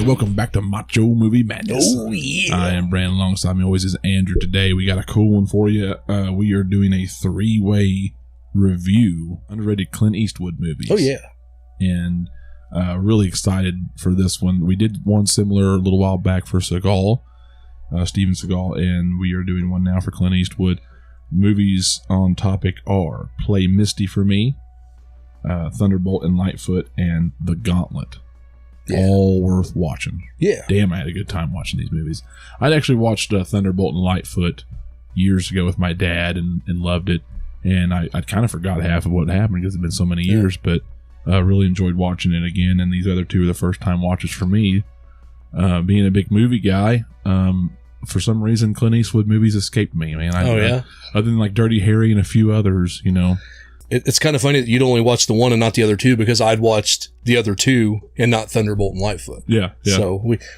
welcome back to Macho Movie Madness. Oh, yeah. I am Brandon. Alongside me always is Andrew. Today we got a cool one for you. We are doing a three-way review, underrated Clint Eastwood movies. Oh, yeah. And really excited for this one. We did one similar a little while back for Seagal, Steven Seagal, and we are doing one now for Clint Eastwood. Movies on topic are Play Misty for Me, Thunderbolt and Lightfoot, and The Gauntlet. Yeah. All worth watching. Yeah. Damn, I had a good time watching these movies. I'd actually watched Thunderbolt and Lightfoot years ago with my dad and loved it. And I kind of forgot half of what happened because it's been so many years, but really enjoyed watching it again. And these other two are the first time watches for me. Being a big movie guy, for some reason, Clint Eastwood movies escaped me, man. Other than like Dirty Harry and a few others, you know. It's kind of funny that you'd only watch the one and not the other two, because I'd watched the other two and not Thunderbolt and Lightfoot. Yeah. So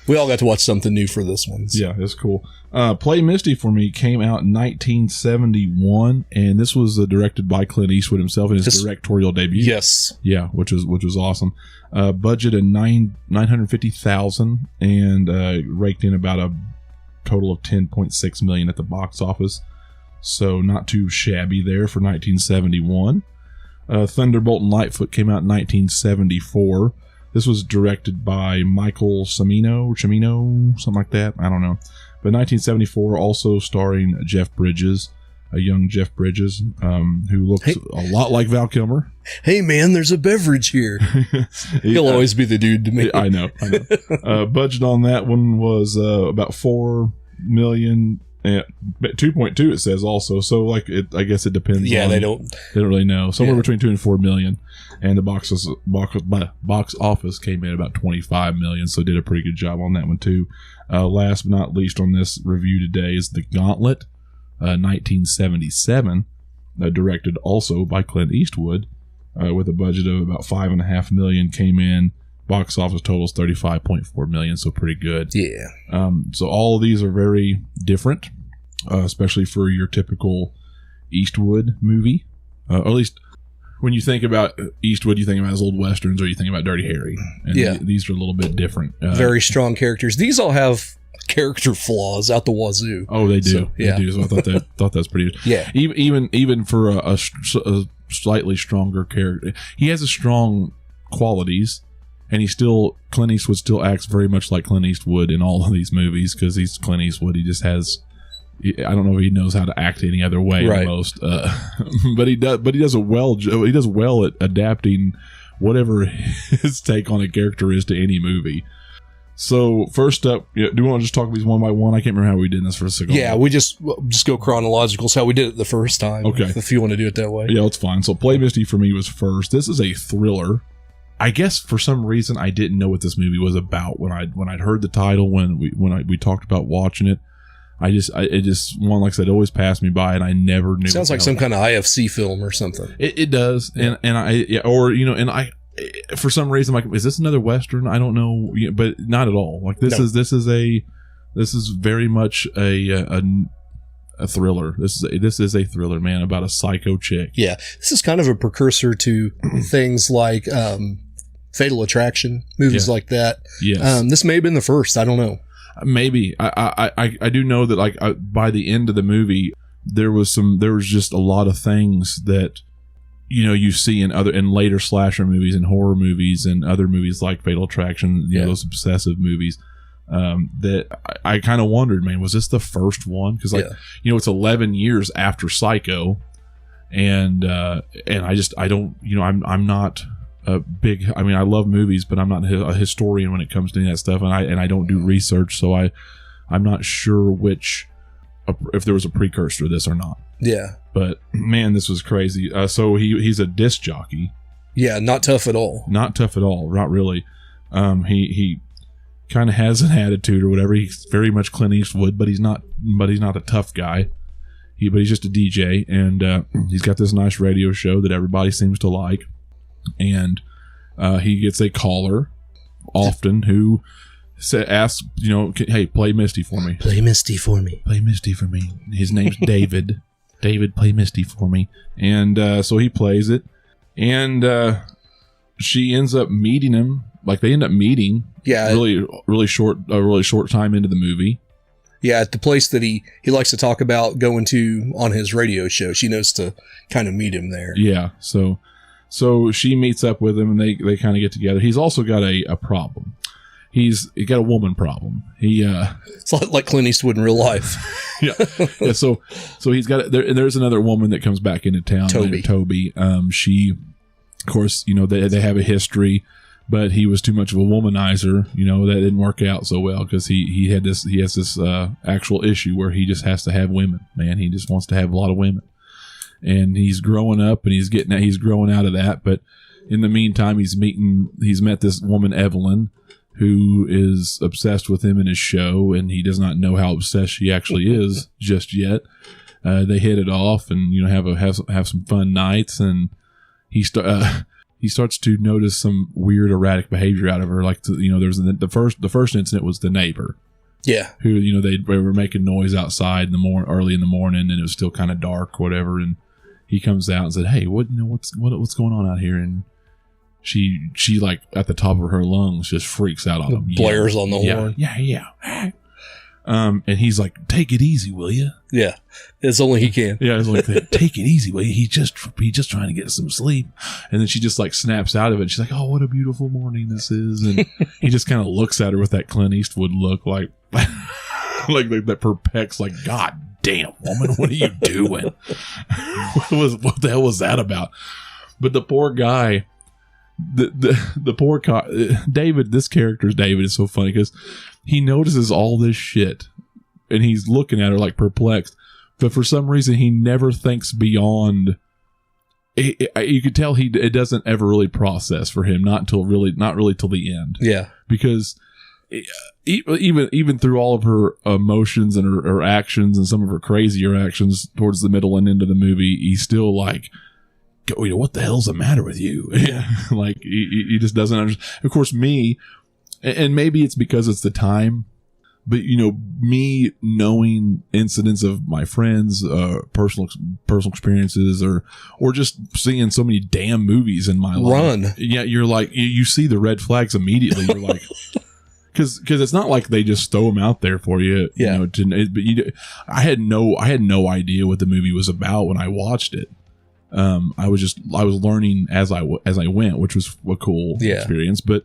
we all got to watch something new for this one. So. Yeah, it's cool. Play Misty for Me came out in 1971, and this was directed by Clint Eastwood himself in his directorial debut. Yes. Yeah, which was awesome. Budget of $950,000 and raked in about a total of $10.6 million at the box office. So not too shabby there for 1971. Thunderbolt and Lightfoot came out in 1974. This was directed by Michael Cimino, something like that. I don't know. But 1974, also starring Jeff Bridges, a young Jeff Bridges, who looks a lot like Val Kilmer. Hey, man, there's a beverage here. He'll always be the dude to me. I know. Budget on that one was about $4 million. 2.2 it says also, so like I guess it depends. Yeah, they don't really know. Somewhere between 2 and 4 million, and the box office came in about 25 million, so did a pretty good job on that one too. Last but not least on this review today is The Gauntlet, 1977, directed also by Clint Eastwood, with a budget of about $5.5 million. Came in. Box office totals $35.4 million, so pretty good. Yeah. So all of these are very different, especially for your typical Eastwood movie. Or at least when you think about Eastwood, you think about his old westerns, or you think about Dirty Harry. And these are a little bit different. Very strong characters. These all have character flaws out the wazoo. Oh, they do. So, They do. So I thought that's pretty good. Yeah. Even for a slightly stronger character, he has a strong qualities. And Clint Eastwood still acts very much like Clint Eastwood in all of these movies, because he's Clint Eastwood. He just has, I don't know if he knows how to act any other way almost, but he does well at adapting whatever his take on a character is to any movie. So first up, do we want to just talk about these one by one? I can't remember how we did this for Seagal. Yeah, we just go chronological. It's how we did it the first time. Okay. If you want to do it that way. Yeah, it's fine. So Play Misty for me was first. This is a thriller. I guess for some reason I didn't know what this movie was about when I'd heard the title when we talked about watching it. It just one, like I said, always passed me by, and I never knew. Sounds like some kind of IFC film or something. It does, yeah. I for some reason, like, is this another Western? I don't know, but not at all. Like this is very much a thriller. This is a thriller, man, about a psycho chick. Yeah, this is kind of a precursor to things like Fatal Attraction, movies like that. Yes. This may have been the first. I don't know. Maybe. I do know that, like, by the end of the movie, there was just a lot of things that, you see in later slasher movies and horror movies and other movies like Fatal Attraction, those obsessive movies. That I kind of wondered, man, was this the first one? Because it's 11 years after Psycho, and I don't, I'm not a big. I mean, I love movies, but I'm not a historian when it comes to any of that stuff, and I don't do research, so I'm not sure if there was a precursor to this or not. Yeah, but man, this was crazy. So he's a disc jockey. Yeah, not tough at all. Not really. He kind of has an attitude or whatever. He's very much Clint Eastwood, but he's not a tough guy. But he's just a DJ, and he's got this nice radio show that everybody seems to like. And he gets a caller often who asks, hey, play Misty for me. Play Misty for me. Play Misty for me. His name's David. David, play Misty for me. And so he plays it, and she ends up meeting him they end up meeting. Yeah, really short time into the movie. Yeah, at the place that he likes to talk about going to on his radio show. She knows to kind of meet him there. Yeah, so she meets up with him, and they kind of get together. He's also got a problem. He got a woman problem. It's like Clint Eastwood in real life. yeah. So he's got there's another woman that comes back into town. Toby. She, of course, they have a history, but he was too much of a womanizer. That didn't work out so well because he has this actual issue where he just has to have women. Man, he just wants to have a lot of women, and he's growing up and he's growing out of that. But in the meantime, he's met this woman, Evelyn, who is obsessed with him in his show, and he does not know how obsessed she actually is just yet. They hit it off, and have some fun nights, and he starts to notice some weird erratic behavior out of her. Like there's the first incident was the neighbor, who they were making noise outside early in the morning, and it was still kind of dark, whatever. And he comes out and said, "Hey, what's going on out here?" And she like at the top of her lungs just freaks out on him. Blares on the horn. Yeah. And he's like, "Take it easy, will you?" Yeah, it's only he can. Yeah, it's like, "Take it easy, will you?" He's just trying to get some sleep. And then she just like snaps out of it. She's like, "Oh, what a beautiful morning this is." And he just kind of looks at her with that Clint Eastwood look, like that perplexed, like, "God damn, woman, what are you doing?" What the hell was that about? But the poor guy. The poor David, this character's David is so funny because he notices all this shit and he's looking at her like perplexed, but for some reason he never thinks beyond. You could tell it doesn't ever really process for him, not really till the end. Yeah, because even through all of her emotions and her actions and some of her crazier actions towards the middle and end of the movie, he's still like, "What the hell's the matter with you?" Yeah. Like he just doesn't understand. Of course, me, and maybe it's because it's the time, but me knowing incidents of my friends, personal experiences, or just seeing so many damn movies in my life. Yeah, you're like you see the red flags immediately. You're like, because it's not like they just throw them out there for you. Yeah. But I had no idea what the movie was about when I watched it. I was learning as I went, which was a cool experience. But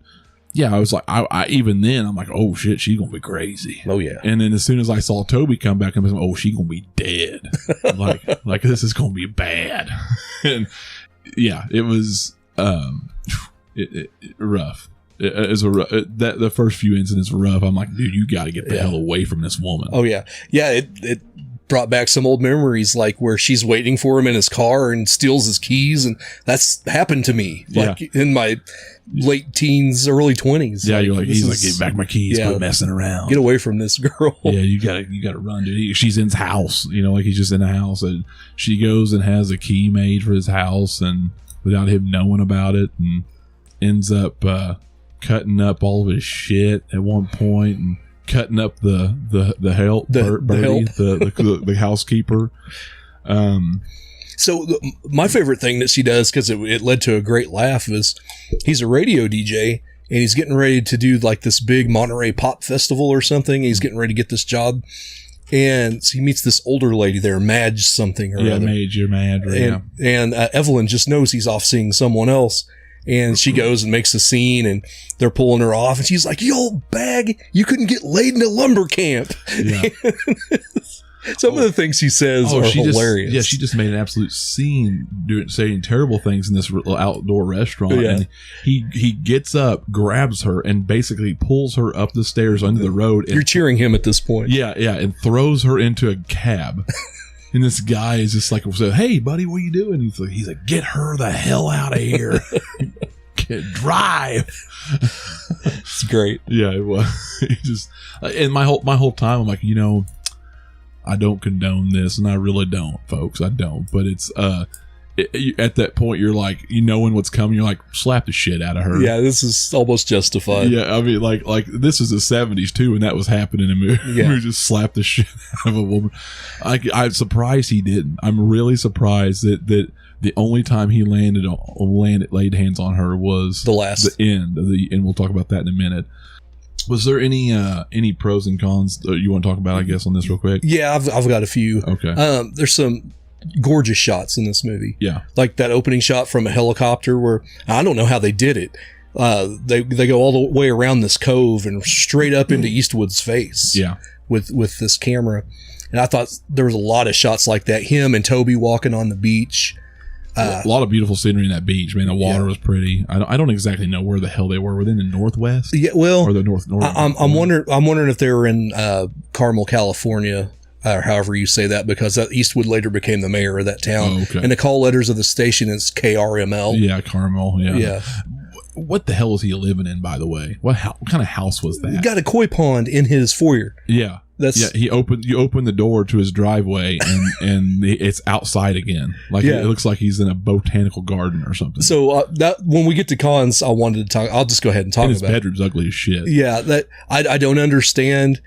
yeah, I was like, I even then I'm like, oh shit, she's gonna be crazy. Oh yeah. And then as soon as I saw Toby come back, I'm like, oh, she's gonna be dead. like this is gonna be bad. And yeah, it was rough. The first few incidents were rough. I'm like, dude, you got to get the hell away from this woman. Oh yeah, yeah. It brought back some old memories, like where she's waiting for him in his car and steals his keys, and that's happened to me in my late teens, early 20s. Yeah, you're like, he's like, "Give back my keys, quit messing around. Get away from this girl." Yeah, you gotta run, dude. She's in his house, like he's just in the house, and she goes and has a key made for his house, and without him knowing about it, and ends up cutting up all of his shit at one point, and cutting up the housekeeper. So my favorite thing that she does, because it led to a great laugh, is he's a radio DJ and he's getting ready to do like this big Monterey pop festival or something. He's getting ready to get this job, and so he meets this older lady there, Madge something or other. Madge, you're mad, right? And Evelyn just knows he's off seeing someone else. And she goes and makes a scene, and they're pulling her off, and she's like, "You old bag, you couldn't get laid in a lumber camp." Yeah. Some of the things she says are hilarious. She just made an absolute scene saying terrible things in this outdoor restaurant. Yeah. And he gets up, grabs her, and basically pulls her up the stairs under the road. You're cheering him at this point. Yeah, and throws her into a cab. And this guy is just like, "Hey, buddy, what are you doing?" He's like, "Get her the hell out of here. Drive." It's great. Yeah, it was. And my whole time, I'm like, I don't condone this, and I really don't, folks. I don't. But it's at that point, you're like, knowing what's coming, you're like, slap the shit out of her. Yeah, this is almost justified. Yeah, I mean, like this is the 70s too, and that was happening in a movie. Yeah. Just slap the shit out of a woman. I'm surprised he didn't. I'm really surprised that The only time he laid hands on her was the end of and we'll talk about that in a minute. Was there any pros and cons that you want to talk about, I guess, on this real quick? Yeah, I've got a few. Okay. There's some gorgeous shots in this movie. Yeah. Like that opening shot from a helicopter where I don't know how they did it. They go all the way around this cove and straight up into Eastwood's face. Yeah. With this camera. And I thought there was a lot of shots like that. Him and Toby walking on the beach. A lot of beautiful scenery in that beach. Man, the water was pretty. I don't exactly know where the hell they were. Were they in the Northwest? Yeah, well, or the North. I'm wondering if they were in Carmel, California, or however you say that, because Eastwood later became the mayor of that town. Oh, okay. And the call letters of the station is KRML. Yeah, Carmel. Yeah. Yeah. What the hell was he living in, by the way? What kind of house was that? He got a koi pond in his foyer. Yeah. You open the door to his driveway and it's outside again. Like it looks like he's in a botanical garden or something. So that when we get to cons, I wanted to talk. I'll just go ahead and talk about his bedroom's ugly as shit. Yeah, that I don't understand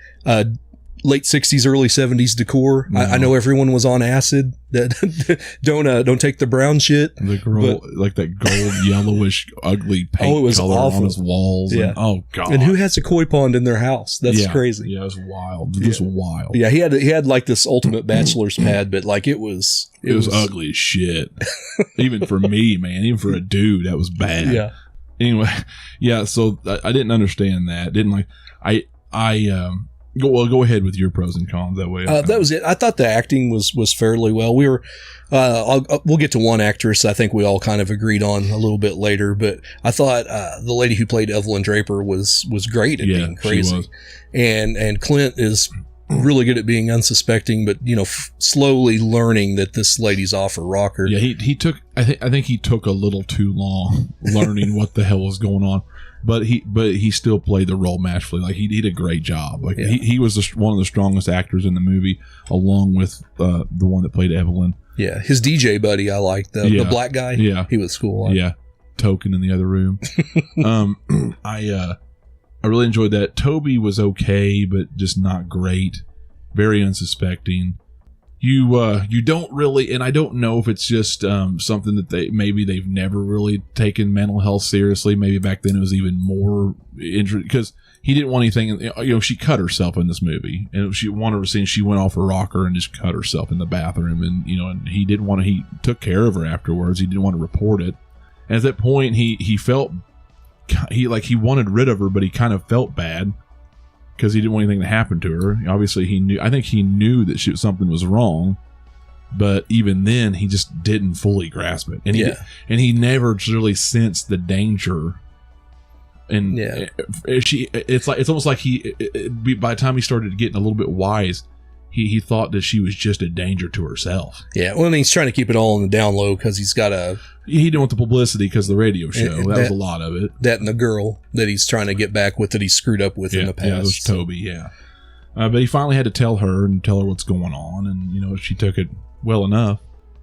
late 60s, early 70s decor. No. I know everyone was on acid. That don't take the brown shit. The girl, like that gold, yellowish, ugly paint color awful on his walls. Yeah. And, oh god. And who has a koi pond in their house? That's crazy. Yeah, it was wild. Just wild. Yeah, he had like this ultimate bachelor's pad, but like it was ugly as shit. Even for me, man. Even for a dude, that was bad. Yeah. Anyway, yeah. So I didn't understand that. Go ahead with your pros and cons that way. That was it. I thought the acting was fairly well. We were, we'll get to one actress I think we all kind of agreed on a little bit later, but I thought the lady who played Evelyn Draper was great at being crazy. She was. And Clint is really good at being unsuspecting, but slowly learning that this lady's off her rocker. Yeah, he took. I think he took a little too long learning what the hell was going on. But he still played the role masterfully. Like he did a great job. Like he was one of the strongest actors in the movie, along with the one that played Evelyn. Yeah, his DJ buddy I liked, the black guy. Yeah, he was cool. Yeah, Token in the other room. I really enjoyed that. Toby was okay, but just not great. Very unsuspecting. You don't really, and I don't know if it's just something that they've never really taken mental health seriously. Maybe back then it was even more interesting because he didn't want anything. She cut herself in this movie, and she wanted to see. She went off her rocker and just cut herself in the bathroom, and and he didn't want to. He took care of her afterwards. He didn't want to report it. And at that point, he felt he wanted rid of her, but he kind of felt bad. Because he didn't want anything to happen to her. Obviously, he knew. I think he knew that something was wrong, but even then, he just didn't fully grasp it, and he never really sensed the danger. And it's almost like by the time he started getting a little bit wise, he thought that she was just a danger to herself. Yeah, well, and he's trying to keep it all on the down low because he's got he didn't want the publicity because of the radio show. That was a lot of it. That and the girl that he's trying to get back with that he screwed up with in the past. Yeah, it was Toby, yeah. But he finally had to tell her what's going on, and, she took it well enough.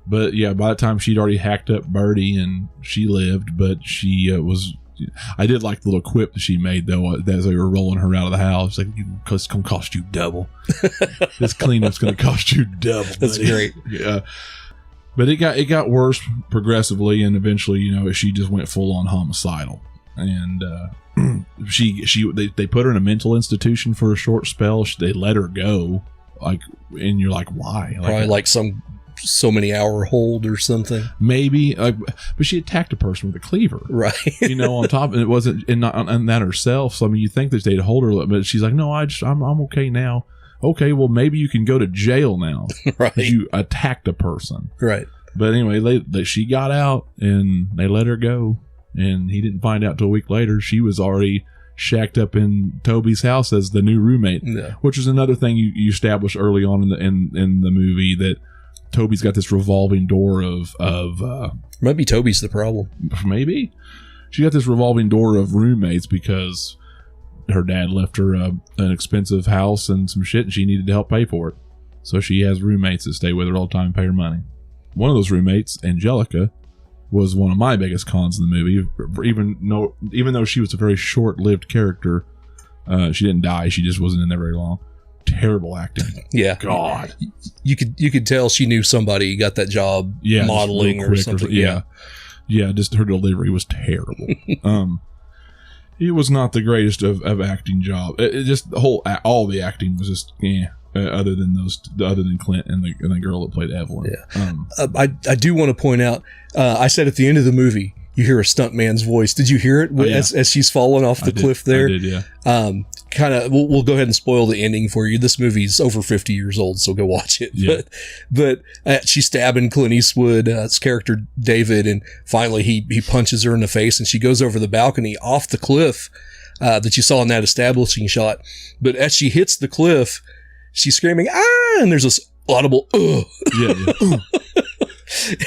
But, yeah, by the time she'd already hacked up Birdie and she lived, but she was... I did like the little quip that she made, though, as they were rolling her out of the house. Like, it's going to cost you double. This cleanup's going to cost you double. That's great. Yeah. But it got worse progressively, and eventually, she just went full on homicidal. And they put her in a mental institution for a short spell. They let her go, and you're like, why? Probably like some so many hour hold or something. Maybe, but she attacked a person with a cleaver, right? On top, and it wasn't, and that herself. So you think that they'd hold her, but she's like, no, I'm okay now. Okay, well, maybe you can go to jail now. Right. You attacked a person. Right. But anyway, she got out and they let her go. And he didn't find out till a week later. She was already shacked up in Toby's house as the new roommate, which is another thing you established early on in the movie, that Toby's got this revolving door of maybe Toby's the problem. Maybe. She got this revolving door of roommates because her dad left her an expensive house and some shit, and she needed to help pay for it. So she has roommates that stay with her all the time and pay her money. One of those roommates, Angelica, was one of my biggest cons in the movie. Even though she was a very short-lived character, she didn't die. She just wasn't in there very long. Terrible acting. Yeah. God. you could tell she knew somebody got that job modeling or something. Yeah, just her delivery was terrible. It was not the greatest of acting job. It just all the acting was just other than Clint and the girl that played Evelyn. Yeah. I do want to point out. I said at the end of the movie, you hear a stuntman's voice. Did you hear it as she's falling off the cliff there? I did, yeah. Kind of. We'll go ahead and spoil the ending for you. This movie's over 50 years old, so go watch it. Yeah. But she's stabbing Clint Eastwood's character David, and finally he punches her in the face, and she goes over the balcony off the cliff that you saw in that establishing shot. But as she hits the cliff, she's screaming, "Ah!" and there's this audible "ugh." Yeah.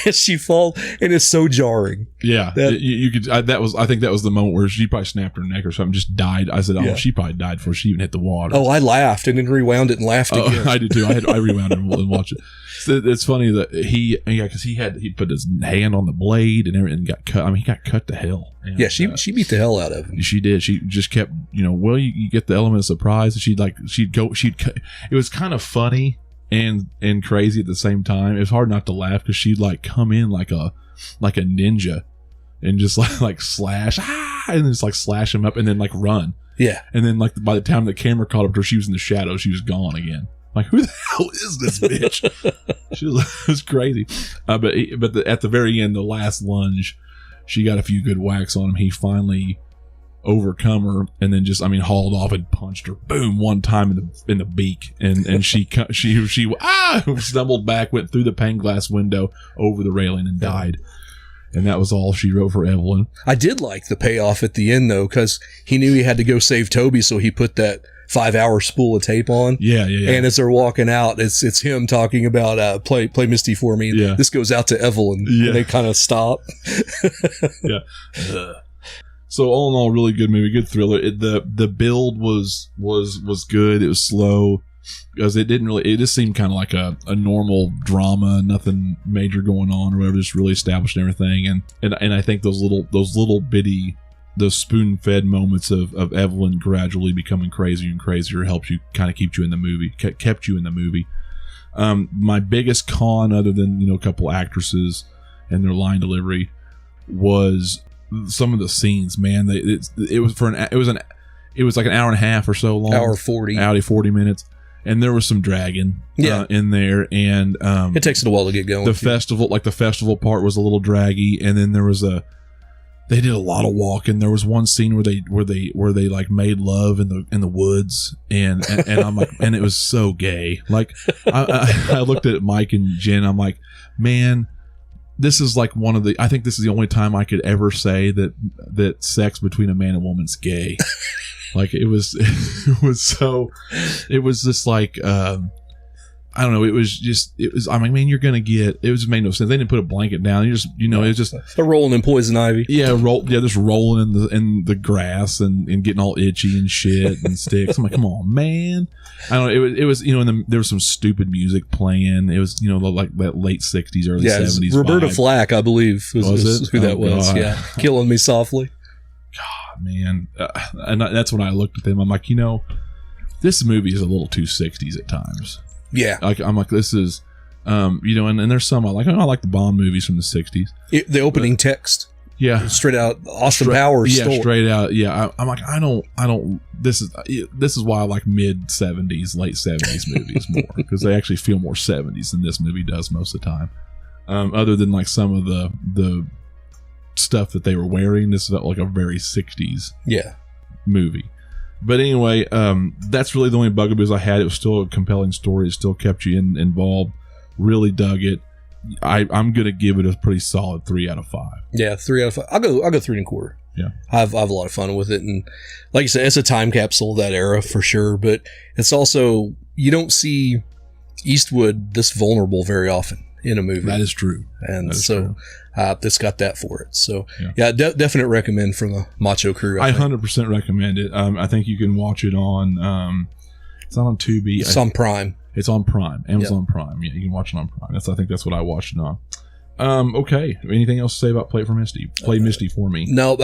As she falls, and it's so jarring. Yeah, you could. I think that was the moment where she probably snapped her neck or something, just died. I said, she probably died before she even hit the water. Oh, I laughed and then rewound it and laughed again. I did too. I rewound it and watched it. So it's funny that because he put his hand on the blade and everything, got cut. I mean, he got cut to hell. And, she beat the hell out of him. She did. She just kept, you get the element of surprise. It was kind of funny and crazy at the same time. It was hard not to laugh because she'd come in like a ninja and just like slash and then just slash him up and then run. Yeah. And then by the time the camera caught up to her, she was in the shadows. She was gone again. Like, who the hell is this bitch? It was crazy. But at the very end, the last lunge, she got a few good whacks on him. He finally overcome her and then just hauled off and punched her boom one time in the beak and she stumbled back, went through the pane glass window over the railing and died. And that was all she wrote for Evelyn. I did like the payoff at the end though, because he knew he had to go save Toby, so he put that 5-hour spool of tape on. Yeah. And as they're walking out, it's him talking about play Misty for me. Yeah. This goes out to Evelyn. Yeah. And they kind of stop. Yeah. So all in all, really good movie, good thriller. The build was good. It was slow because it just seemed kind of like a normal drama, nothing major going on or whatever. Just really established everything, and I think those little bitty, those spoon-fed moments of Evelyn gradually becoming crazier and crazier helps you kind of keep you in the movie, kept you in the movie. My biggest con, other than a couple actresses and their line delivery, was some of the scenes. Man, it was like an hour and a half or so long. Hour 40 minutes, and there was some dragging in there, and it takes it a while to get going. The festival part was a little draggy, and then they did a lot of walking. There was one scene where they made love in the woods, and I'm like, and it was so gay. I looked at Mike and Jen. I'm like, man, this is I think this is the only time I could ever say that sex between a man and woman's gay. It was just I don't know. Man, you're gonna get. It just made no sense. They didn't put a blanket down. You just, it was just they're rolling in poison ivy. Yeah, just rolling in the grass and getting all itchy and shit and sticks. I'm like, come on, man. I don't know. It was there was some stupid music playing. It was like that late '60s, early '70s. Roberta vibe. Flack, I believe, was who that was. God. Yeah, Killing Me Softly. God, man, and that's when I looked at them. I'm like, this movie is a little too '60s at times. Yeah. I'm like, this is, and there's some I like. I like the Bond movies from the '60s. The opening text. Yeah. Straight out Austin Powers. Yeah, story. Straight out. Yeah. I'm like, I don't, this is why I like mid '70s, late '70s movies more, because they actually feel more '70s than this movie does most of the time. Other than some of the stuff that they were wearing, this felt like a very '60s movie. But anyway, that's really the only bugaboos I had. It was still a compelling story. It still kept you involved. Really dug it. I'm gonna give it a pretty solid 3 out of 5. Yeah, 3 out of 5. I'll go 3.25. Yeah, I have a lot of fun with it, and like you said, it's a time capsule of that era for sure. But it's also, you don't see Eastwood this vulnerable very often in a movie. That is true, and it's got that for it. So yeah, definite recommend from the Macho crew. I 100% recommend it. I think you can watch it on. It's not on Tubi. It's on Prime. It's on Prime, Amazon Prime. Yeah, you can watch it on Prime. I think that's what I watched it on. Okay. Anything else to say about Play for Misty? Play Misty for me. No,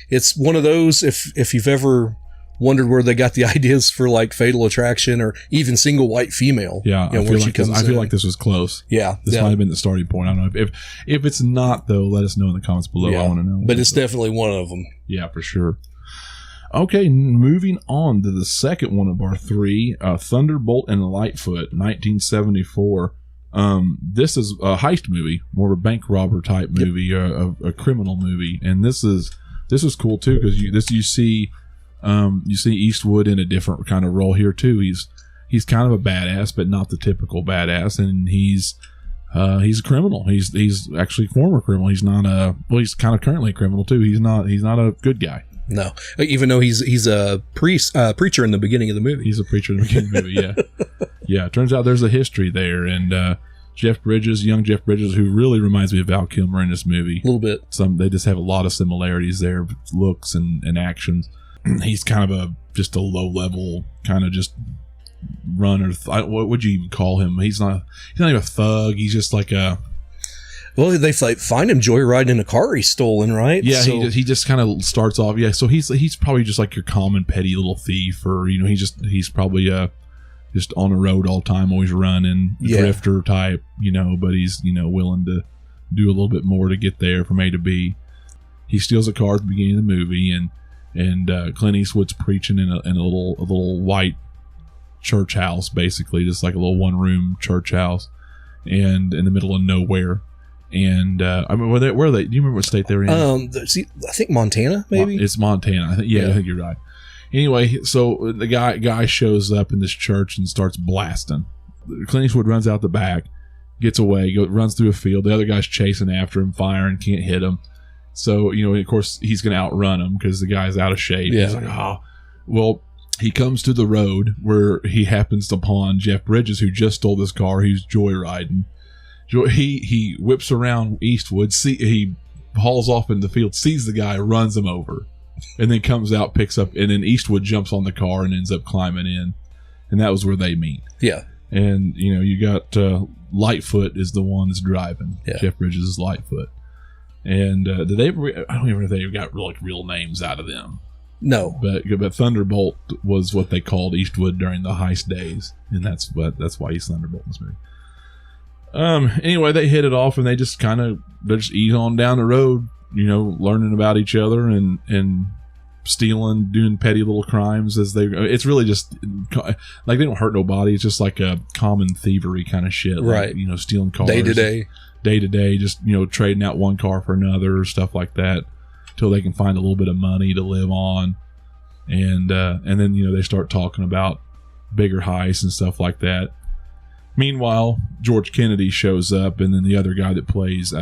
it's one of those. If you've ever wondered where they got the ideas for like Fatal Attraction or even Single White Female. Yeah, I feel like this was close. Yeah, this might have been the starting point. I don't know if it's not though. Let us know in the comments below. I want to know. But it's definitely one of them. Yeah, for sure. Okay, moving on to the second one of our three, Thunderbolt and Lightfoot, 1974. This is a heist movie, more of a bank robber type movie, a criminal movie, and this is cool too because you see Eastwood in a different kind of role here too. He's kind of a badass, but not the typical badass, and he's a criminal. He's actually a former criminal. He's not he's kind of currently a criminal too. He's not a good guy. No, even though he's a preacher in the beginning of the movie. He's a preacher in the beginning of the movie, yeah. Yeah, it turns out there's a history there, and young Jeff Bridges, who really reminds me of Val Kilmer in this movie. A little bit. They just have a lot of similarities there, looks and actions. He's kind of just a low-level, kind of just runner. What would you even call him? He's not even a thug. He's just like a... Well, they find him joyriding in a car he's stolen, right? Yeah, so he just kind of starts off. Yeah, so he's probably just like your common petty little thief, or he's probably just on the road all the time, always running, drifter type, But he's willing to do a little bit more to get there from A to B. He steals a car at the beginning of the movie, and Clint Eastwood's preaching in a little white church house, basically, just like a little one-room church house, and in the middle of nowhere. And I mean, where are they? Do you remember what state they were in? I think Montana, maybe. It's Montana. I think you're right. Anyway, so the guy shows up in this church and starts blasting. Clint Eastwood runs out the back, gets away, runs through a field. The other guy's chasing after him, firing, can't hit him. So of course, he's going to outrun him because the guy's out of shape. Yeah. He's like, well. He comes to the road where he happens upon Jeff Bridges, who just stole this car. He's joyriding. He whips around Eastwood. He hauls off in the field, sees the guy, runs him over, and then comes out, picks up, and then Eastwood jumps on the car and ends up climbing in, and that was where they meet. Yeah, and you got Lightfoot is the one that's driving. Yeah. Jeff Bridges is Lightfoot, and did they ever? I don't even know if they got real names out of them. No, but Thunderbolt was what they called Eastwood during the heist days, and that's why he's Thunderbolt in this movie. Anyway, they hit it off, and they just ease on down the road, learning about each other and stealing, doing petty little crimes it's really just like they don't hurt nobody. It's just like a common thievery kind of shit, right? Like, stealing cars day to day, just trading out one car for another, stuff like that, till they can find a little bit of money to live on, and then they start talking about bigger heists and stuff like that. Meanwhile, George Kennedy shows up, and then the other guy that plays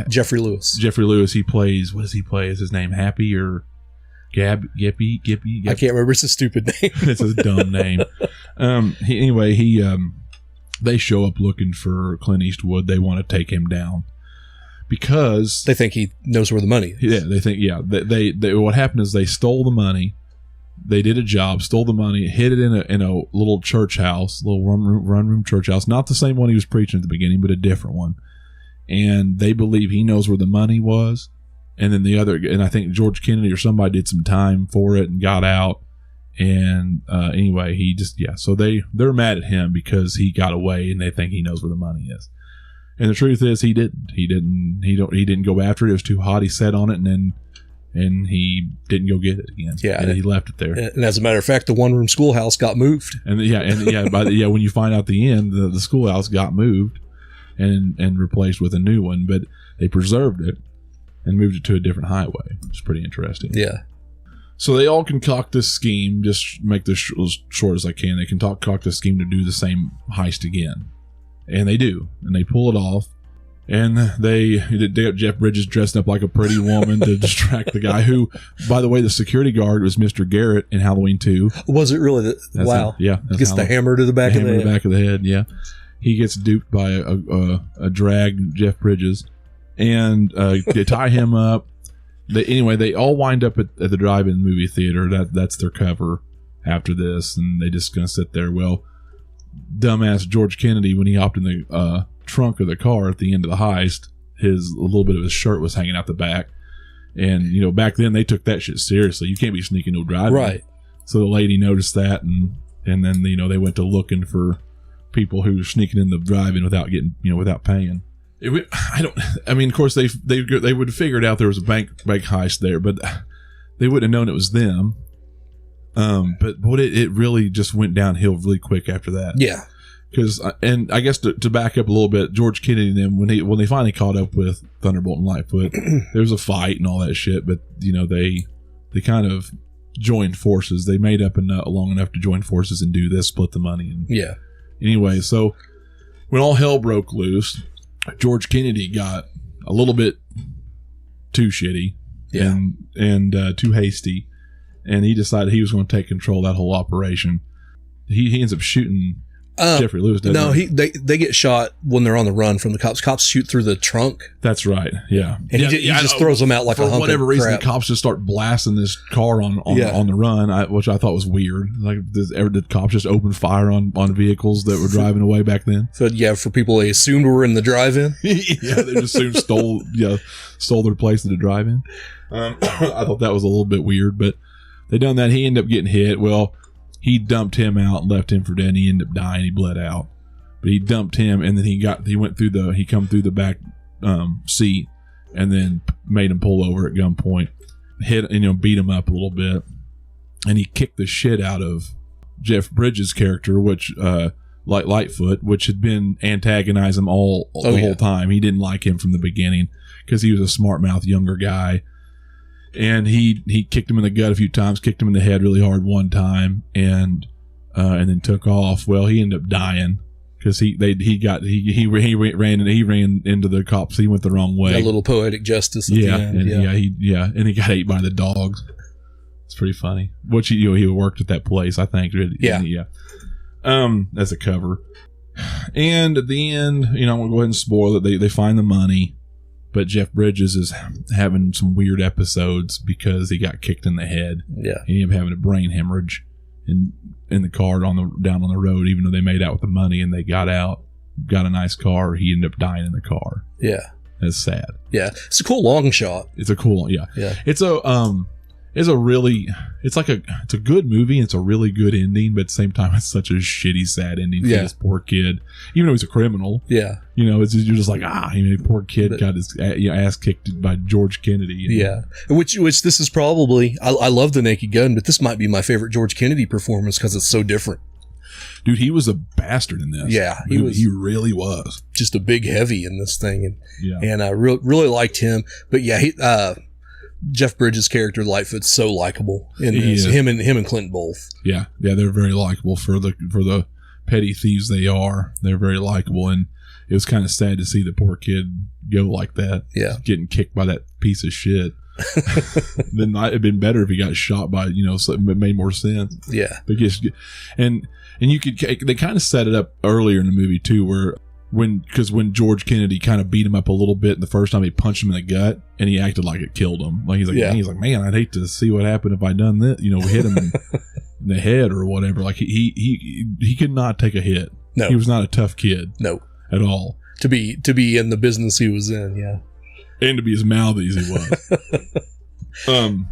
Jeffrey Lewis. He plays, what does he play? Is his name Happy or Gippy? I can't remember. It's a stupid name. It's a dumb name. They show up looking for Clint Eastwood. They want to take him down because they think he knows where the money is. Yeah, they think. Yeah, they what happened is they stole the money. They did a job, stole the money, hid it in a little church house, little run room church house. Not the same one he was preaching at the beginning, but a different one. And they believe he knows where the money was. And then and I think George Kennedy or somebody did some time for it and got out. And anyway, so they're mad at him because he got away, and they think he knows where the money is. And the truth is, he didn't. He didn't go after it. It was too hot. He sat on it, and he didn't go get it again. Yeah, and he left it there. And as a matter of fact, the one-room schoolhouse got moved. And when you find out the end, the schoolhouse got moved and replaced with a new one, but they preserved it and moved it to a different highway. It's pretty interesting. Yeah. So they all concoct this scheme. Just make this as short as I can. They concoct this scheme to do the same heist again, and they do, and they pull it off. And they got Jeff Bridges dressed up like a pretty woman to distract the guy who, by the way, the security guard was Mr. Garrett in Halloween 2. Was it really? Wow. Yeah. Gets the hammer to the back of the head. Back of the head, yeah. He gets duped by a drag Jeff Bridges. And they tie him up. They all wind up at the drive-in movie theater. That's their cover after this. And they just going to sit there. Well, dumbass George Kennedy, when he hopped in the trunk of the car at the end of the heist, a little bit of his shirt was hanging out the back, and back then they took that shit seriously. You can't be sneaking no driving, right? So the lady noticed that, and then they went to looking for people who were sneaking in the drive-in without getting without paying. Of course they would have figured out there was a bank heist there, but they wouldn't have known it was them. But it really just went downhill really quick after that. Yeah. Because, and I guess to back up a little bit, George Kennedy and them, when they finally caught up with Thunderbolt and Lightfoot, there was a fight and all that shit, but, they kind of joined forces. They made up long enough to join forces and do this, split the money. And yeah. Anyway, so when all hell broke loose, George Kennedy got a little bit too shitty and too hasty, and he decided he was going to take control of that whole operation. He ends up shooting Jeffrey Lewis. No, they get shot when they're on the run from the cops. Cops shoot through the trunk. That's right. Yeah, and he just throws them out like a hunk of crap. For whatever reason, the cops just start blasting this car on the run, which I thought was weird. Like, did cops just open fire on vehicles that were driving away back then? So yeah, for people they assumed were in the drive-in. Yeah, they just assumed stole their place in the drive-in. I thought that was a little bit weird, but they done that. He ended up getting hit. Well, he dumped him out and left him for dead, and he ended up dying. He bled out. But he dumped him, and then he come through the back seat, and then made him pull over at gunpoint, beat him up a little bit, and he kicked the shit out of Jeff Bridges' character, which Lightfoot, which had been antagonizing him the whole time. He didn't like him from the beginning because he was a smart mouth younger guy. And he kicked him in the gut a few times, kicked him in the head really hard one time, and then took off. Well, he ended up dying because he ran into the cops. He went the wrong way. A little poetic justice. At the end. And he got ate by the dogs. It's pretty funny. Which he worked at that place, I think. Yeah. As a cover. And at the end, I'm gonna go ahead and spoil it. They find the money. But Jeff Bridges is having some weird episodes because he got kicked in the head. Yeah. He ended up having a brain hemorrhage in the car down on the road, even though they made out with the money and they got out, got a nice car. He ended up dying in the car. Yeah. That's sad. Yeah. It's a cool long shot. It's a cool, yeah. Yeah. It's a good movie. It's a really good ending, but at the same time, it's such a shitty, sad ending for this poor kid. Even though he's a criminal. Yeah. You're just like, poor kid got his ass kicked by George Kennedy. Yeah. Which this is probably, I love The Naked Gun, but this might be my favorite George Kennedy performance because it's so different. Dude, he was a bastard in this. Yeah. He really was. Just a big heavy in this thing. And I really liked him. But yeah, Jeff Bridges' character Lightfoot's so likable in this. Him and Clint both. Yeah, they're very likable for the petty thieves they are. They're very likable, and it was kind of sad to see the poor kid go like that. Yeah, getting kicked by that piece of shit. Then it'd been better if he got shot by something that made more sense. Yeah, and they kind of set it up earlier in the movie too, where. When George Kennedy kind of beat him up a little bit the first time, he punched him in the gut, and he acted like it killed him. Like he's like, man, I'd hate to see what happened if I done that. Hit him in the head or whatever. Like he could not take a hit. No, he was not a tough kid. No, at all. To be in the business he was in, yeah, and to be as mouthy as he was.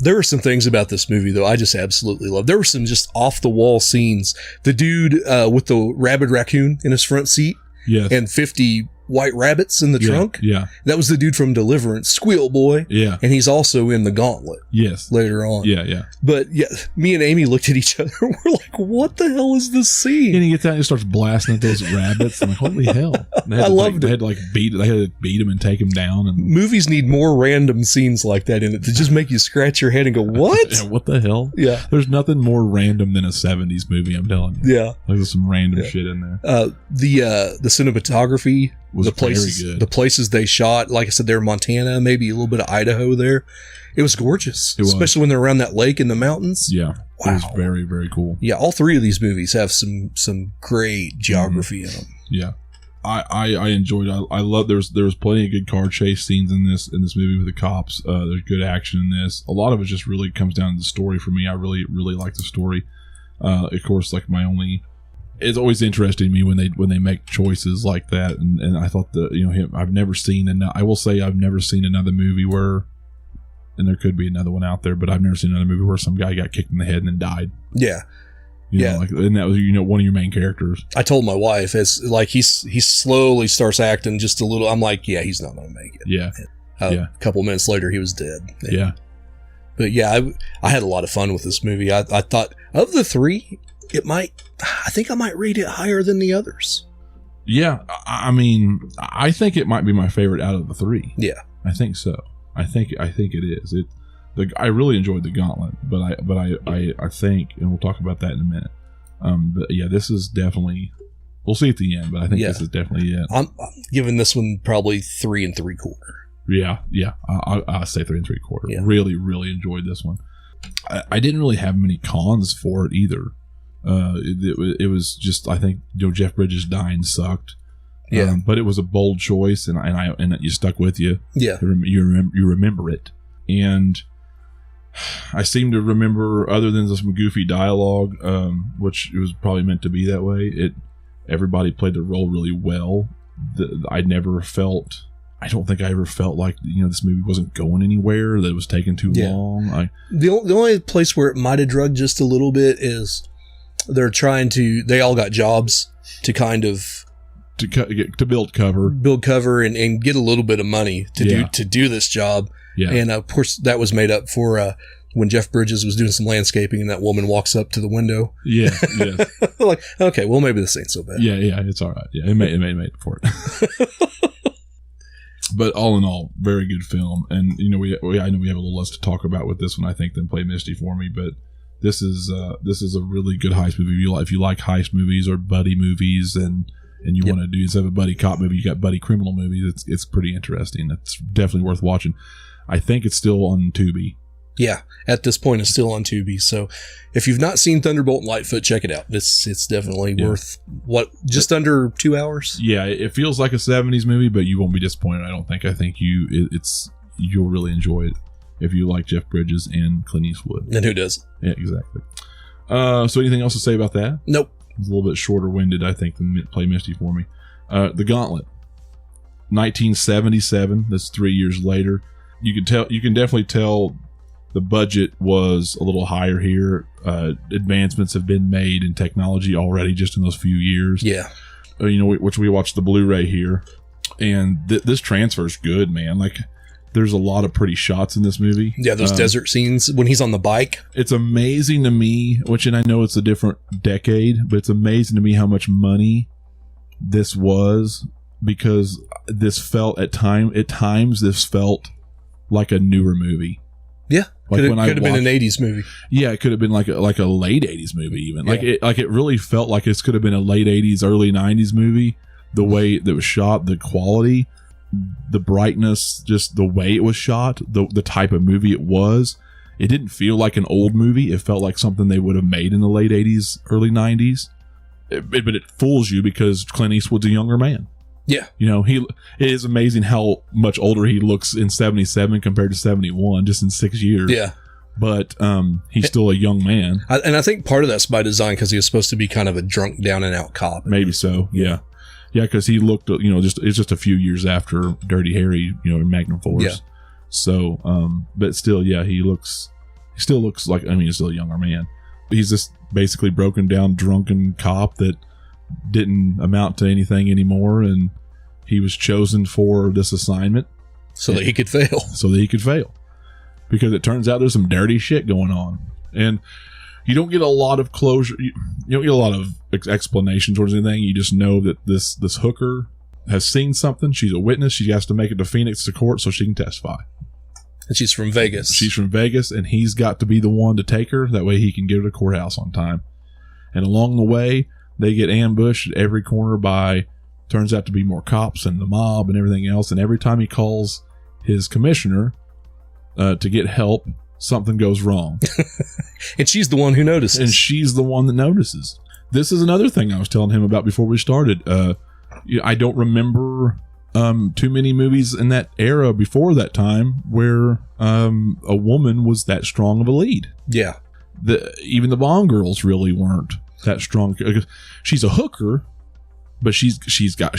There were some things about this movie, though, I just absolutely loved. There were some just off-the-wall scenes. The dude with the rabid raccoon in his front seat. Yes. And 50 white rabbits in the trunk. Yeah. That was the dude from Deliverance, Squeal Boy. Yeah. And he's also in the Gauntlet. Yes. Later on. Yeah. But yeah, me and Amy looked at each other and we're like, what the hell is this scene? And he gets out and he starts blasting at those rabbits. I'm like, holy hell. I loved it. They had to beat him and take him down. And movies need more random scenes like that in it to just make you scratch your head and go, what? Yeah, what the hell? Yeah. There's nothing more random than a 70s movie, I'm telling you. Yeah. There's some random shit in there. The cinematography was very good. The places they shot, like I said, they're Montana, maybe a little bit of Idaho there. It was gorgeous, especially when they're around that lake in the mountains. Yeah, wow. It was very, very cool. Yeah, all three of these movies have some great geography in them. Yeah, I enjoyed. I love. There was plenty of good car chase scenes in this movie with the cops. There's good action in this. A lot of it just really comes down to the story for me. I really like the story. Of course, like my only. It's always interesting to me when they make choices like that, and I thought that I've never seen, and I will say I've never seen another movie where and there could be another one out there, but I've never seen another movie where some guy got kicked in the head and then died. Yeah. You know, like, and that was, you know, one of your main characters. I told my wife, as like he slowly starts acting just a little. I'm like, yeah, he's not going to make it. Yeah. A couple minutes later, he was dead. Yeah. But yeah, I had a lot of fun with this movie. I thought of the three, I think I might rate it higher than the others. Yeah. I mean, I think it might be my favorite out of the three. Yeah. I think so. I think it is. I really enjoyed the Gauntlet, but I think, and we'll talk about that in a minute. But yeah, this is definitely, we'll see at the end, but I think this is definitely it. I'm giving this one probably 3 3/4. Yeah. I'll say 3 3/4. Yeah. Really, really enjoyed this one. I didn't really have many cons for it either. It was just, I think, you know, Jeff Bridges dying sucked. Yeah. But it was a bold choice, and it stuck with you. Yeah. You remember it. And I seem to remember, other than some goofy dialogue, which it was probably meant to be that way, everybody played their role really well. I don't think I ever felt like, you know, this movie wasn't going anywhere, that it was taking too long. The only place where it might have drugged just a little bit is they all got jobs to kind of to build cover and get a little bit of money to do this job. Yeah. And of course that was made up for when Jeff Bridges was doing some landscaping and that woman walks up to the window. Yeah. Like, okay, well, maybe this ain't so bad. Yeah, it's all right. Yeah, it made it for it. But all in all, very good film. And, you know, I know we have a little less to talk about with this one, I think, than Play Misty for me, but this is a really good heist movie. If you like heist movies or buddy movies and you want to do, instead of a buddy cop movie, you got buddy criminal movies, it's pretty interesting. It's definitely worth watching. I think it's still on Tubi. Yeah, at this point it's still on Tubi. So if you've not seen Thunderbolt and Lightfoot, check it out. It's definitely worth just under 2 hours. Yeah, it feels like a 70s movie, but you won't be disappointed. I think you'll really enjoy it if you like Jeff Bridges and Clint Eastwood. And who doesn't? Yeah, exactly. So anything else to say about that? Nope. It's a little bit shorter winded, I think, than Play Misty for me. The Gauntlet, 1977. That's 3 years later. You can definitely tell the budget was a little higher here. Advancements have been made in technology already just in those few years. Yeah. You know, which we watched the Blu-ray here, and this transfer is good, man. Like, there's a lot of pretty shots in this movie. Yeah, those desert scenes when he's on the bike. It's amazing to me, and I know it's a different decade, but it's amazing to me how much money this was, because this felt at times this felt like a newer movie. Yeah, like could have been an 80s movie. Yeah, it could have been like a late 80s movie even. Yeah. Like it really felt like this could have been a late 80s, early 90s movie. The way that was shot, the quality, the brightness, just the way it was shot, the type of movie it was. It didn't feel like an old movie. It felt like something they would have made in the late 80s, early 90s. But it fools you because Clint Eastwood's a younger man. Yeah. You know, it is amazing how much older he looks in 77 compared to 71, just in 6 years. Yeah. But he's still a young man. And I think part of that's by design, because he was supposed to be kind of a drunk, down and out cop. Maybe so. Yeah. Yeah, because he looked, you know, it's just a few years after Dirty Harry, you know, in Magnum Force. Yeah. So, but still, yeah, he still looks like, I mean, he's still a younger man. He's just basically broken down, drunken cop that didn't amount to anything anymore, and he was chosen for this assignment that he could fail. Because it turns out there's some dirty shit going on, and you don't get a lot of closure. You don't get a lot of explanation towards anything. You just know that this hooker has seen something. She's a witness. She has to make it to Phoenix to court so she can testify. And she's from Vegas. And he's got to be the one to take her. That way he can get her to courthouse on time. And along the way, they get ambushed at every corner by, turns out to be more cops and the mob and everything else. And every time he calls his commissioner to get help, something goes wrong. And she's the one who notices. This is another thing I was telling him about before we started. I don't remember too many movies in that era before that time where a woman was that strong of a lead. Yeah. Even the Bond girls really weren't that strong. She's a hooker, but she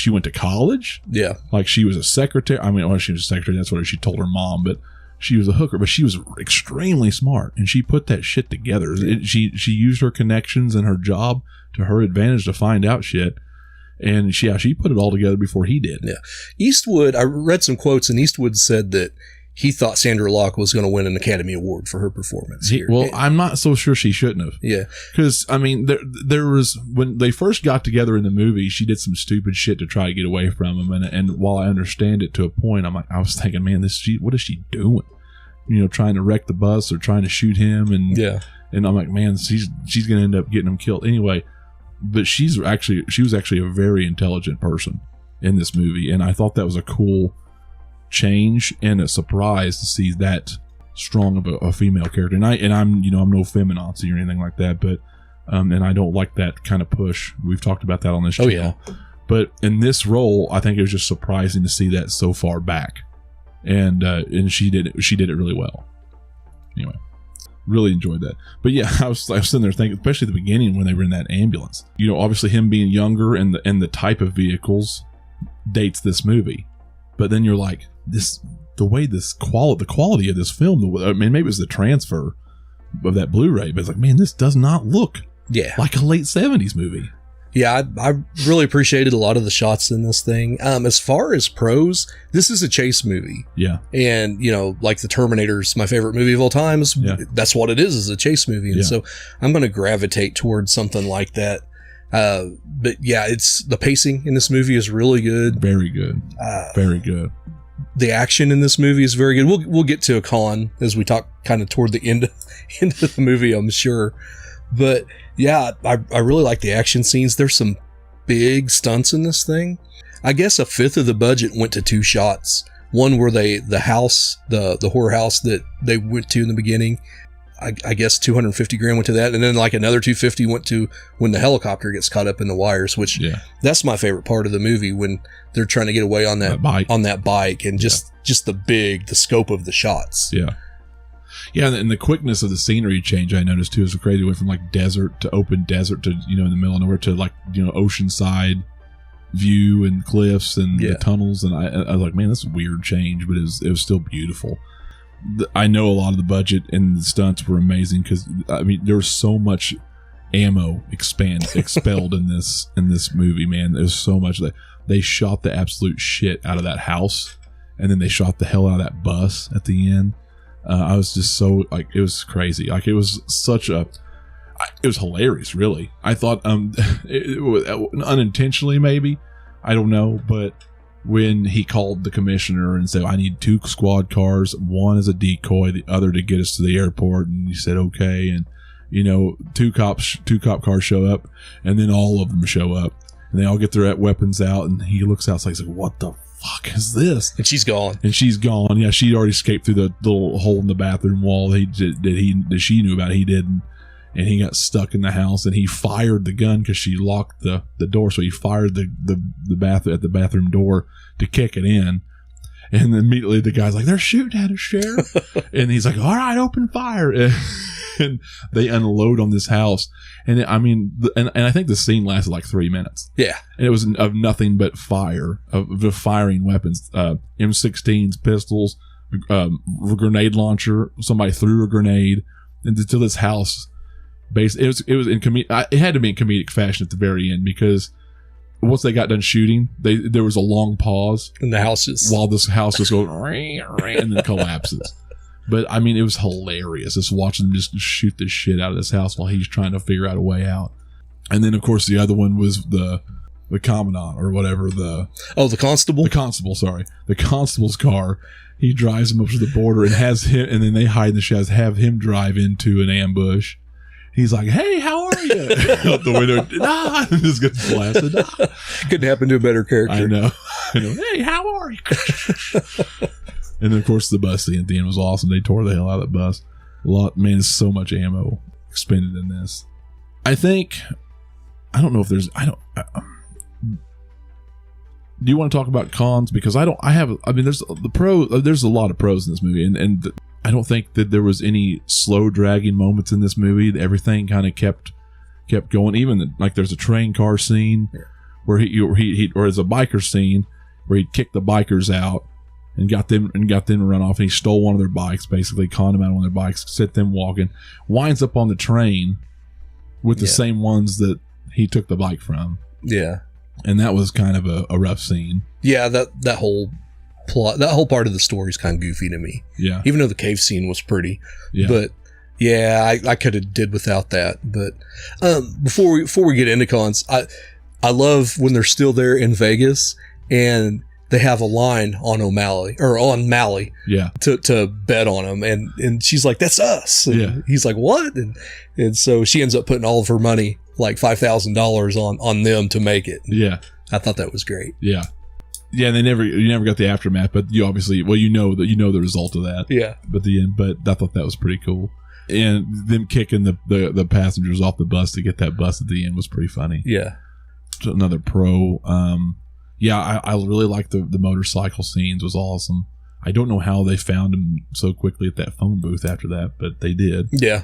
went to college. Yeah. Like she was a secretary. I mean, well, she was a secretary. That's what she told her mom, but she was a hooker, but she was extremely smart, and she put that shit together. She used her connections and her job to her advantage to find out shit. And she put it all together before he did. Yeah. Eastwood, I read some quotes, and Eastwood said that he thought Sandra Locke was going to win an Academy Award for her performance here. Well, I'm not so sure she shouldn't have. Yeah. Because, I mean, there was, when they first got together in the movie, she did some stupid shit to try to get away from him. And while I understand it to a point, I was thinking, man, what is she doing? You know, trying to wreck the bus or trying to shoot him. And I'm like, man, she's going to end up getting him killed. Anyway, but she was actually a very intelligent person in this movie. And I thought that was a cool change and a surprise to see that strong of a female character. And I'm no feminazi or anything like that, but and I don't like that kind of push. We've talked about that on this channel. Oh, yeah. But in this role, I think it was just surprising to see that so far back. And she did it really well. Anyway, really enjoyed that. But yeah, I was sitting there thinking, especially at the beginning when they were in that ambulance. You know, obviously him being younger and the type of vehicles dates this movie. But then you're like, the quality of this film, I mean, maybe it was the transfer of that Blu-ray, but it's like, man, this does not look like a late 70s movie. Yeah, I really appreciated a lot of the shots in this thing. As far as pros, this is a chase movie. Yeah. And, you know, like The Terminator's my favorite movie of all time. That's what it is a chase movie. And so I'm going to gravitate towards something like that. But yeah, the pacing in this movie is really good. Very good. Very good. The action in this movie is very good. We'll get to a con as we talk kind of toward the end of the movie, I'm sure. But yeah, I really like the action scenes. There's some big stunts in this thing. I guess a fifth of the budget went to 2 shots. One where the horror house that they went to in the beginning, I guess $250,000 went to that. And then like another $250 went to when the helicopter gets caught up in the wires, which that's my favorite part of the movie, when they're trying to get away on that bike and just the scope of the shots. Yeah. Yeah, and the quickness of the scenery change I noticed too is crazy. It went from like desert to open desert to, you know, in the middle of nowhere to like, you know, oceanside view and cliffs and the tunnels. And I was like, man, that's a weird change, but it was still beautiful. I know a lot of the budget and the stunts were amazing because, I mean, there was so much ammo expelled in this movie, man. There's so much that they shot the absolute shit out of that house, and then they shot the hell out of that bus at the end. I was just so, like, it was crazy. Like, it was it was hilarious, really. I thought, it was unintentionally, maybe, I don't know, but when he called the commissioner and said, I need 2 squad cars, one as a decoy, the other to get us to the airport, and he said, okay, and, you know, 2 cop cars show up, and then all of them show up, and they all get their weapons out, and he looks outside, he's like, what the fuck is this? And she's gone. Yeah, she'd already escaped through the little hole in the bathroom wall that she knew about. He didn't. And he got stuck in the house, and he fired the gun because she locked the door. So he fired the bathroom door to kick it in. And then immediately the guy's like, they're shooting at us, Sheriff. And he's like, all right, open fire. And they unload on this house. And I mean, and I think the scene lasted like 3 minutes. Yeah. And it was of nothing but fire, of firing weapons, M16s, pistols, grenade launcher. Somebody threw a grenade into this house. It was in it had to be in comedic fashion at the very end, because once they got done shooting, there was a long pause in the houses while this house just goes and then collapses. But I mean, it was hilarious just watching them just shoot the shit out of this house while he's trying to figure out a way out. And then of course the other one was the commandant or whatever, the constable's car. He drives him up to the border and has him, and then they hide in the shadows, have him drive into an ambush. He's like, hey, how are you? Out the window, and just gets blasted. Couldn't happen to a better character. I know. Hey, how are you? And then, of course, the bus scene at the end was awesome. They tore the hell out of the bus. There's so much ammo expended in this. I don't know if there's, do you want to talk about cons? Because there's a lot of pros in this movie, and I don't think that there was any slow dragging moments in this movie. Everything kind of kept going. Even like there's a train car scene where he or there's a biker scene where he'd kick the bikers out, and got them to run off. And he stole one of their bikes, basically conned them out on their bikes, set them walking, winds up on the train with the same ones that he took the bike from. Yeah. And that was kind of a rough scene. Yeah, that whole plot, that whole part of the story is kind of goofy to me. Yeah. Even though the cave scene was pretty. Yeah. But yeah, I could have did without that. But before we get into cons, I love when they're still there in Vegas and they have a line on Mally. Yeah. To bet on him. And she's like, that's us. And he's like, what? And so she ends up putting all of her money, like $5,000 on them to make it. Yeah. I thought that was great. Yeah. Yeah. And you never got the aftermath, but you obviously, you know the result of that. Yeah. But I thought that was pretty cool. And them kicking the passengers off the bus to get that bus at the end was pretty funny. Yeah. So another pro. I really liked the motorcycle scenes. Was awesome. I don't know how they found him so quickly at that phone booth after that, but they did. Yeah.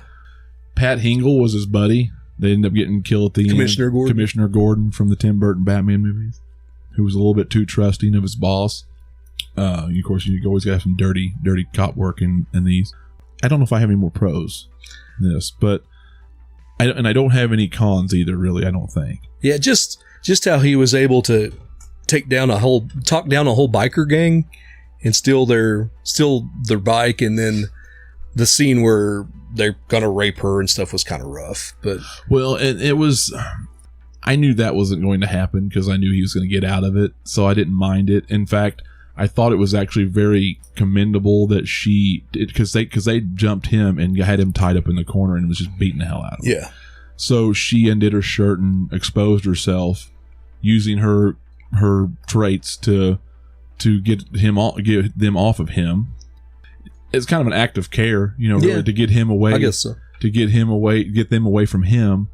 Pat Hingle was his buddy. They ended up getting killed at the end. Commissioner Gordon from the Tim Burton Batman movies, who was a little bit too trusting of his boss. Of course, you always got some dirty cop work in these. I don't know if I have any more pros in this, but I don't have any cons either, really, I don't think. Yeah, just how he was able to talk down a whole biker gang and steal their bike, and then the scene where they're gonna rape her and stuff was kind of rough. But it was. I knew that wasn't going to happen because I knew he was going to get out of it, so I didn't mind it. In fact, I thought it was actually very commendable that because they jumped him and had him tied up in the corner and was just beating the hell out of him. Yeah. So she undid her shirt and exposed herself, using her traits to get them off of him. It's kind of an act of care, really, to get him away. I guess so. To get them away from him.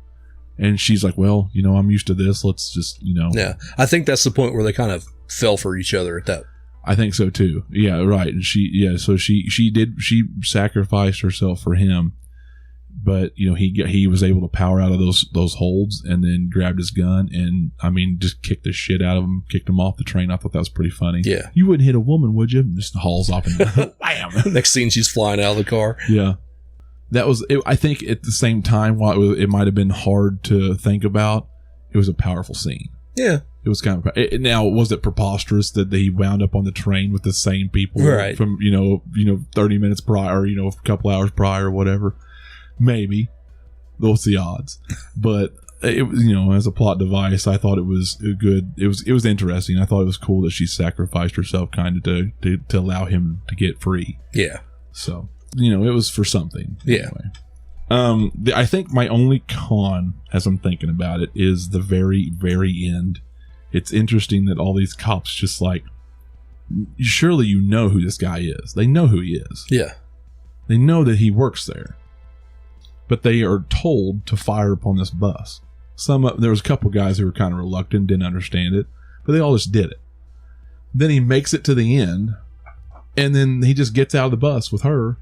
And she's like, well, I'm used to this. Let's just, Yeah. I think that's the point where they kind of fell for each other at that. I think so too. Yeah, right. And so she sacrificed herself for him. But, he was able to power out of those holds and then grabbed his gun and, just kicked the shit out of him, kicked him off the train. I thought that was pretty funny. Yeah. You wouldn't hit a woman, would you? And just hauls off and bam. Next scene, she's flying out of the car. Yeah. That was, I think at the same time, while it might have been hard to think about, it was a powerful scene. Yeah. It was kind of, now, was it preposterous that he wound up on the train with the same people from, 30 minutes prior, a couple hours prior or whatever? Maybe. What's the odds? But it was, as a plot device, I thought it was good. It was interesting. I thought it was cool that she sacrificed herself kind of to allow him to get free. Yeah. So, it was for something. Yeah. Anyway. I think my only con, as I'm thinking about it, is the very, very end. It's interesting that all these cops just surely who this guy is. They know who he is. Yeah. They know that he works there. But they are told to fire upon this bus. There was a couple guys who were kind of reluctant, didn't understand it, but they all just did it. Then he makes it to the end, and then he just gets out of the bus with her,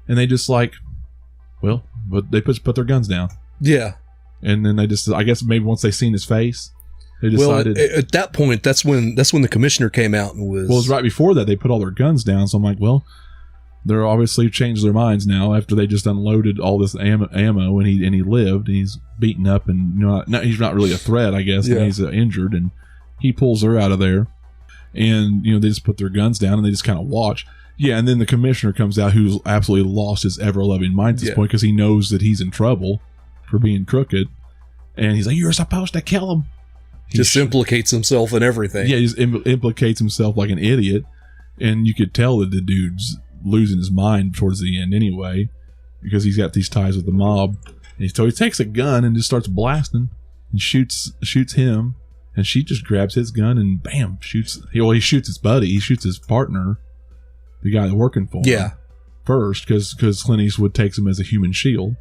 and they just but they put their guns down. Yeah. And then they just, I guess maybe once they seen his face, they decided. Well, at that point, that's when the commissioner came out and was. Well, it was right before that they put all their guns down. So I'm like, well, they're obviously changed their minds now after they just unloaded all this ammo and he lived and he's beaten up and he's not really a threat, I guess. Yeah. And he's injured and he pulls her out of there and they just put their guns down and they just kind of watch. Yeah, and then the commissioner comes out who's absolutely lost his ever-loving mind at this point because he knows that he's in trouble for being crooked, and he's like, "You're supposed to kill him." Just implicates himself in everything. Yeah, he implicates himself like an idiot, and you could tell that the dude's losing his mind towards the end anyway because he's got these ties with the mob. And so he takes a gun and just starts blasting and shoots him, and she just grabs his gun and bam, shoots. He shoots his buddy. He shoots his partner, the guy working for him, first because Clint Eastwood takes him as a human shield,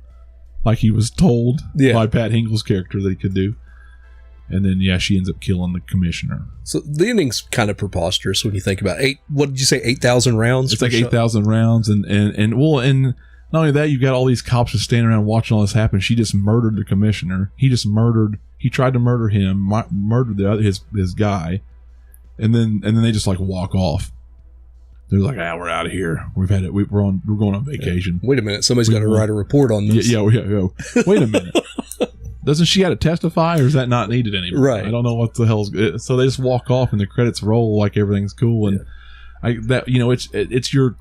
like he was told by Pat Hingle's character that he could do. And then, she ends up killing the commissioner. So the ending's kind of preposterous when you think about it. What did you say, 8,000 rounds? It's like 8,000 rounds. And not only that, you've got all these cops just standing around watching all this happen. She just murdered the commissioner. He tried to murder him, murdered his guy. And then they just walk off. They're like, we're out of here. We're going on vacation. Wait a minute, somebody's got to write a report on this. Yeah. Wait a minute. Doesn't she have to testify, or is that not needed anymore? Right. I don't know what the hell's. So they just walk off, and the credits roll like everything's cool, and it's your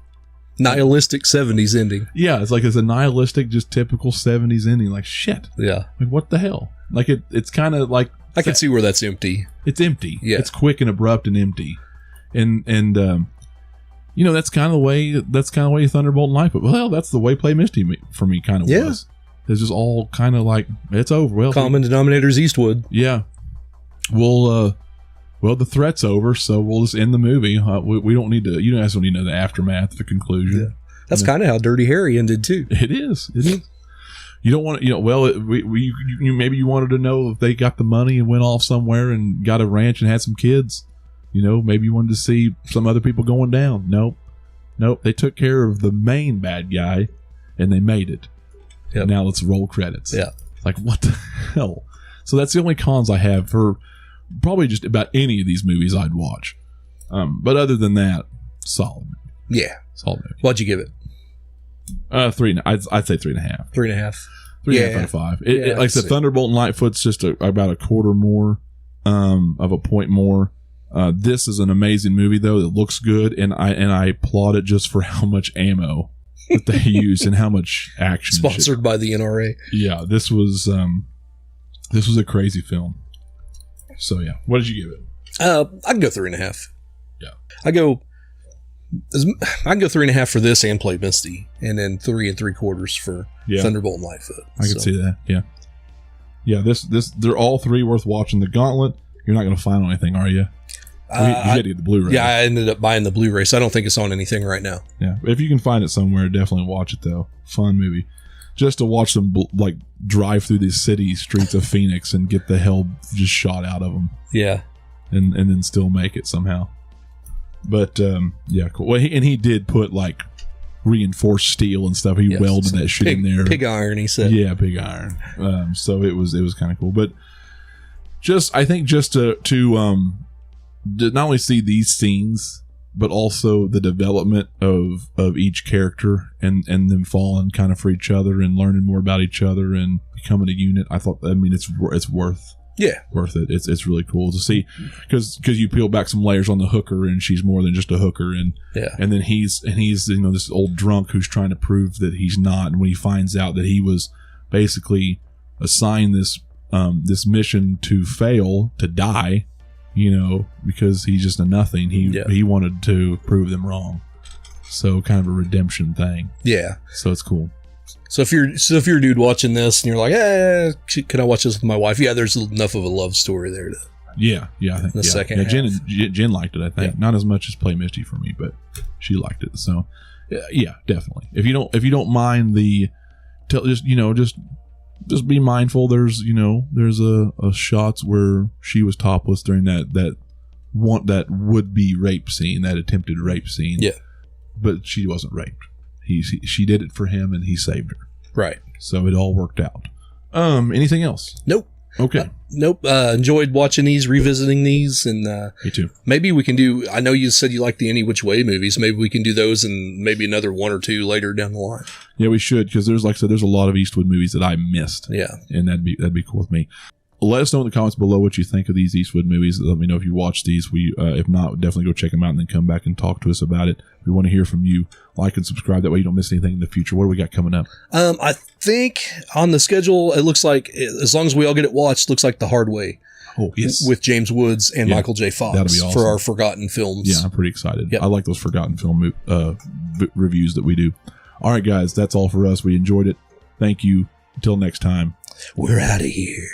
nihilistic 70s ending. Yeah, it's a nihilistic, just typical 70s ending. Like shit. Yeah. Like what the hell? Like it's kind of like I can see where that's empty. It's empty. Yeah. It's quick and abrupt and empty, and that's kind of the way Thunderbolt and Lightfoot. Well, that's the way Play Misty for me kind of was. It's just all kind of like it's over. Well, common denominator's Eastwood. Yeah. Well, the threat's over, so we'll just end the movie. We don't need to. You guys don't need to know the aftermath, the conclusion. Yeah. That's kind of how Dirty Harry ended too. It is. You don't want to. Well, maybe you wanted to know if they got the money and went off somewhere and got a ranch and had some kids. Maybe you wanted to see some other people going down. Nope. They took care of the main bad guy, and they made it. Yep. Now let's roll credits. Yeah. Like, what the hell? So that's the only cons I have for probably just about any of these movies I'd watch. But other than that, solid movie. Yeah. Solid movie. What'd you give it? 3. I'd say 3.5. 3.5. 3.5 out of 5. Like I said, Thunderbolt and Lightfoot's just about a quarter more of a point more. This is an amazing movie, though. It looks good, and I applaud it just for how much ammo that they use and how much action. Sponsored by the NRA. Yeah, this was a crazy film. So yeah, what did you give it? I can go 3.5. Yeah, I can go 3.5 for this and Play Misty, and then 3 3/4 for Thunderbolt and Lightfoot. I can see that. Yeah. This they're all three worth watching. The Gauntlet, you're not going to find on anything, are you? You had to get the Blu-ray. Yeah, I ended up buying the Blu-ray, so I don't think it's on anything right now. Yeah, if you can find it somewhere, definitely watch it though. Fun movie, just to watch them drive through these city streets of Phoenix and get the hell just shot out of them. Yeah, and then still make it somehow. But yeah, cool. Well, he did put reinforced steel and stuff. He welded that shit in there. Pig iron, he said. Yeah, pig iron. So it was kind of cool. But I think to not only see these scenes, but also the development of each character and them falling kind of for each other and learning more about each other and becoming a unit. It's worth it. It's really cool to see because you peel back some layers on the hooker and she's more than just a hooker and then he's this old drunk who's trying to prove that he's not, and when he finds out that he was basically assigned this mission to fail, to die, because he's just a nothing. He wanted to prove them wrong. So kind of a redemption thing. Yeah. So it's cool. So if you're a dude watching this and you're like, can I watch this with my wife? Yeah, there's enough of a love story there. I think the second half. Jen liked it. I think not as much as Play Misty for me, but she liked it. So yeah, definitely. If you don't mind just be mindful. There's a shots where she was topless during that would-be rape scene, that attempted rape scene. Yeah, but she wasn't raped. She did it for him, and he saved her. Right. So it all worked out. Anything else? Nope. Okay. Nope. Enjoyed watching these, revisiting these, and me too. Maybe we can do. I know you said you like the Any Which Way movies. Maybe we can do those, and maybe another one or two later down the line. Yeah, we should, because there's a lot of Eastwood movies that I missed. Yeah, and that'd be cool with me. Let us know in the comments below what you think of these Eastwood movies. Let me know if you watch these. If not, definitely go check them out and then come back and talk to us about it. We want to hear from you. Like and subscribe. That way you don't miss anything in the future. What do we got coming up? I think on the schedule, it looks like, as long as we all get it watched, looks like The Hard Way. Oh, yes. With James Woods and Michael J. Fox. That'll be awesome. For our Forgotten Films. Yeah, I'm pretty excited. Yep. I like those Forgotten Film reviews that we do. All right, guys, that's all for us. We enjoyed it. Thank you. Until next time. We're out of here.